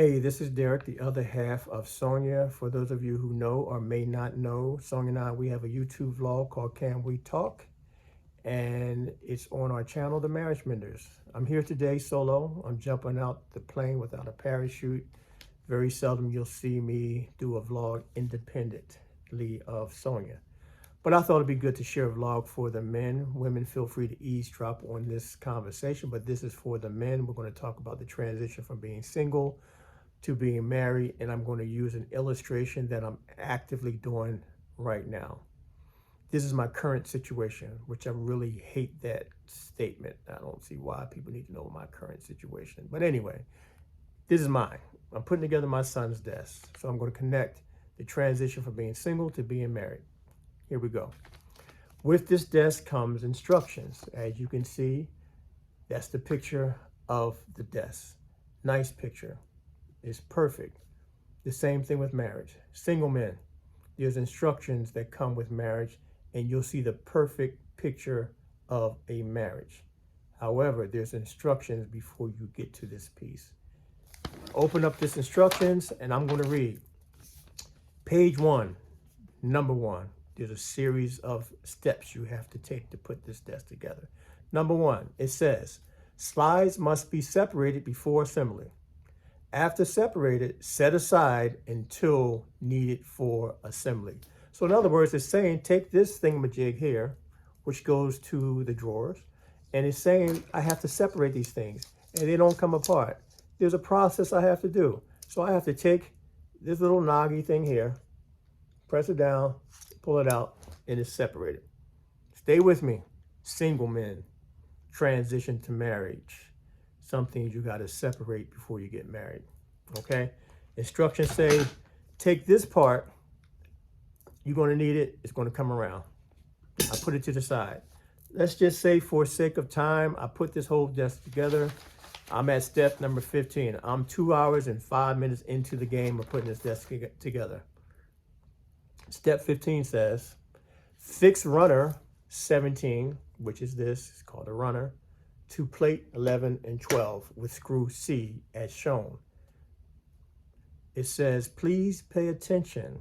Hey, this is Derek, the other half of Sonia. For those of you who know or may not know, Sonia and I, we have a YouTube vlog called Can We Talk? And it's on our channel, The Marriage Menders. I'm here today solo. I'm jumping out the plane without a parachute. Very seldom you'll see me do a vlog independently of Sonia. But I thought it'd be good to share a vlog for the men. Women, feel free to eavesdrop on this conversation, but this is for the men. We're going to talk about the transition from being single to being married, and I'm going to use an illustration that I'm actively doing right now. This is my current situation, which I really hate that statement. I don't see why people need to know my current situation. But anyway, this is mine. I'm putting together my son's desk. So I'm going to connect the transition from being single to being married. Here we go. With this desk comes instructions. As you can see, that's the picture of the desk. Nice picture. It's perfect. The same thing with marriage. Single men, there's instructions that come with marriage, and you'll see the perfect picture of a marriage. However, there's instructions before you get to this piece. Open up this instructions, and I'm going to read. Page 1, number 1. There's a series of steps you have to take to put this desk together. Number 1, it says, slides must be separated before assembly. After separated, set aside until needed for assembly. So in other words, it's saying take this thingamajig here, which goes to the drawers, and it's saying I have to separate these things and they don't come apart. There's a process I have to do. So I have to take this little noggy thing here, press it down, pull it out, and it's separated. Stay with me. Single men, transition to marriage. Some things you got to separate before you get married. Okay? Instructions say, take this part, you're going to need it, it's going to come around. I put it to the side. Let's just say for sake of time, I put this whole desk together. I'm at step number 15. I'm 2 hours and 5 minutes into the game of putting this desk together. Step 15 says, fix runner 17, which is this, it's called a runner, to plate 11 and 12 with screw C as shown. It says, please pay attention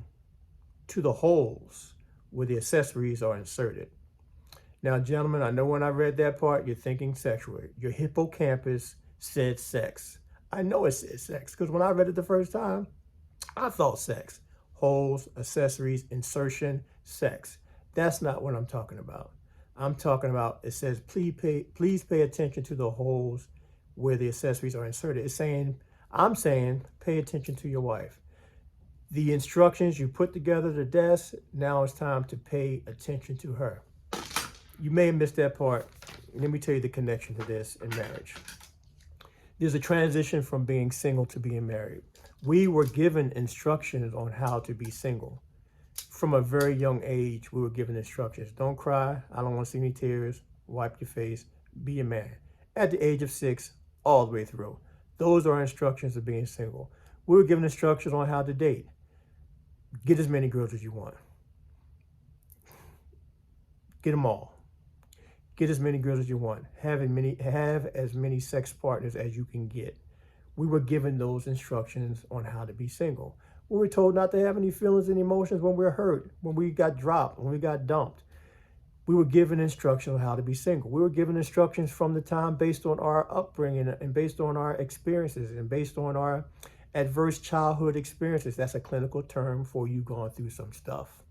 to the holes where the accessories are inserted. Now, gentlemen, I know when I read that part, you're thinking sexual. Your hippocampus said sex. I know it said sex because when I read it the first time, I thought sex. Holes, accessories, insertion, sex. That's not what I'm talking about. I'm talking about, it says, please pay attention to the holes where the accessories are inserted. It's saying, I'm saying, pay attention to your wife. The instructions you put together the desk, now it's time to pay attention to her. You may have missed that part. Let me tell you the connection to this in marriage. There's a transition from being single to being married. We were given instructions on how to be single. From a very young age, we were given instructions. Don't cry. I don't want to see any tears. Wipe your face. Be a man. At the age of 6, all the way through. Those are instructions of being single. We were given instructions on how to date. Get as many girls as you want. Get them all. Get as many girls as you want. Have as many sex partners as you can get. We were given those instructions on how to be single. We were told not to have any feelings and emotions when we're hurt, when we got dropped, when we got dumped. We were given instructions on how to be single. We were given instructions from the time based on our upbringing and based on our experiences and based on our adverse childhood experiences. That's a clinical term for you going through some stuff,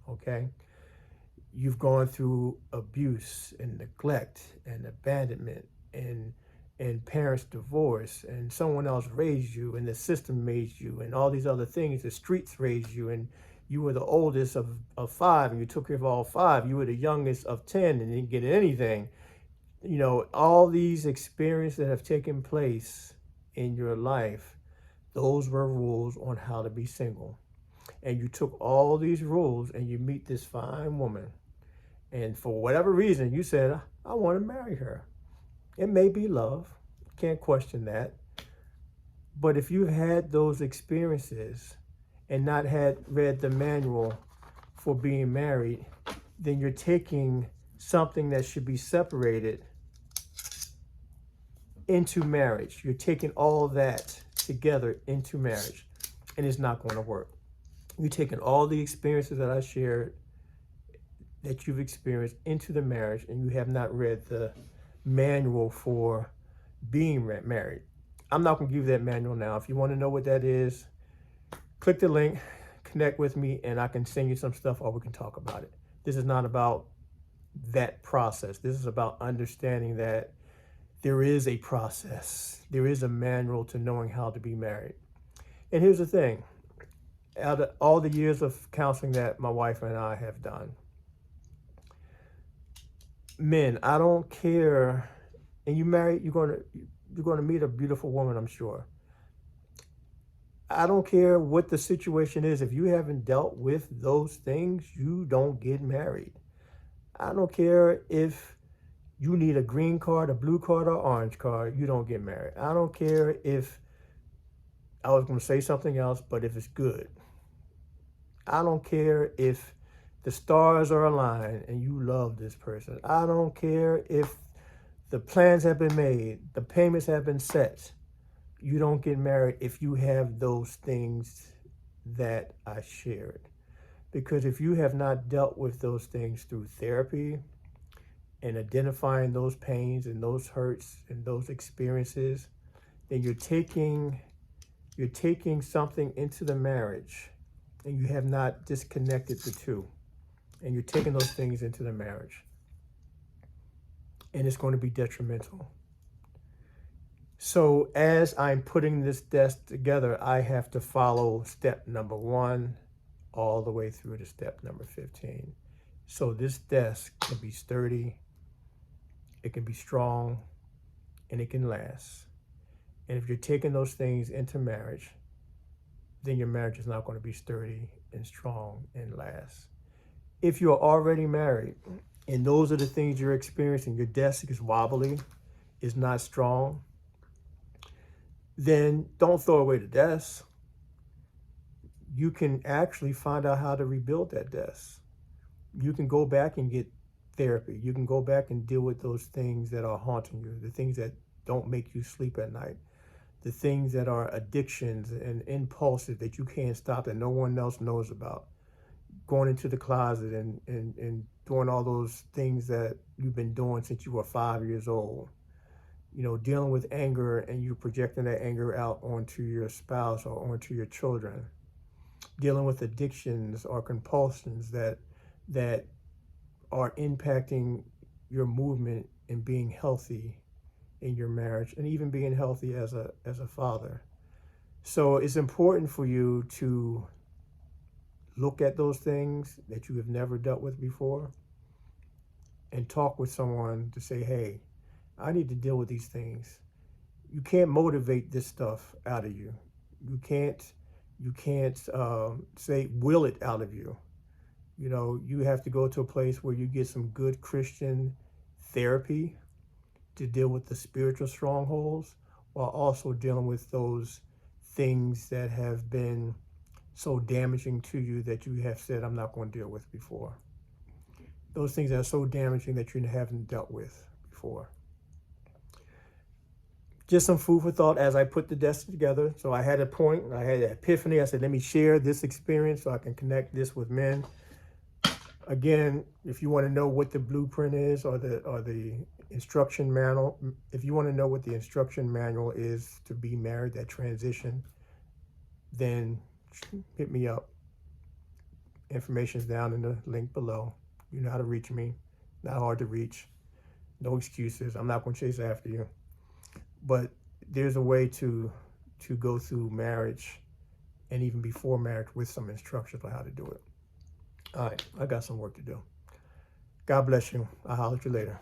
okay? You've gone through abuse and neglect and abandonment and parents' divorce, and someone else raised you, and the system raised you, and all these other things. The streets raised you, and you were the oldest of 5, and you took care of all 5. You were the youngest of 10 and didn't get anything. You know, all these experiences that have taken place in your life, those were rules on how to be single. And you took all these rules and you meet this fine woman, and for whatever reason, you said, I want to marry her. It may be love, can't question that. But if you've had those experiences and not had read the manual for being married, then you're taking something that should be separated into marriage. You're taking all that together into marriage, and it's not going to work. You're taking all the experiences that I shared, that you've experienced, into the marriage, and you have not read the manual for being married. I'm not going to give you that manual now. If you want to know what that is, click the link, connect with me, and I can send you some stuff, or we can talk about it. This is not about that process. This is about understanding that there is a process. There is a manual to knowing how to be married. And here's the thing. Out of all the years of counseling that my wife and I have done, men, I don't care, and you married, you're going to meet a beautiful woman, I'm sure. I don't care what the situation is. If you haven't dealt with those things, you don't get married. I don't care if you need a green card, a blue card, or orange card, you don't get married. I don't care if, I was going to say something else, but if it's good. I don't care if the stars are aligned and you love this person. I don't care if the plans have been made, the payments have been set. You don't get married if you have those things that I shared. Because if you have not dealt with those things through therapy and identifying those pains and those hurts and those experiences, then you're taking something into the marriage, and you have not disconnected the two. And you're taking those things into the marriage. And it's going to be detrimental. So as I'm putting this desk together, I have to follow step number 1 all the way through to step number 15. So this desk can be sturdy, it can be strong, and it can last. And if you're taking those things into marriage, then your marriage is not going to be sturdy and strong and last. If you're already married and those are the things you're experiencing, your desk is wobbly, is not strong, then don't throw away the desk. You can actually find out how to rebuild that desk. You can go back and get therapy. You can go back and deal with those things that are haunting you, the things that don't make you sleep at night, the things that are addictions and impulses that you can't stop, that no one else knows about. Going into the closet and doing all those things that you've been doing since you were 5 years old. You know, dealing with anger and you projecting that anger out onto your spouse or onto your children. Dealing with addictions or compulsions that are impacting your movement in being healthy in your marriage, and even being healthy as a father. So it's important for you to look at those things that you have never dealt with before and talk with someone to say, hey, I need to deal with these things. You can't motivate this stuff out of you. You can't say, will it out of you. You know, you have to go to a place where you get some good Christian therapy to deal with the spiritual strongholds, while also dealing with those things that have been so damaging to you that you have said, I'm not going to deal with before. Those things that are so damaging that you haven't dealt with before. Just some food for thought as I put the desk together. So I had a point, I had an epiphany. I said, let me share this experience so I can connect this with men. Again, if you want to know what the blueprint is or the instruction manual, if you want to know what the instruction manual is to be married, that transition, then hit me up. Information is down in the link below. You know how to reach me. Not hard to reach. No excuses. I'm not going to chase after you. But there's a way to go through marriage and even before marriage with some instructions on how to do it. All right, I got some work to do. God bless you. I'll holler at you later.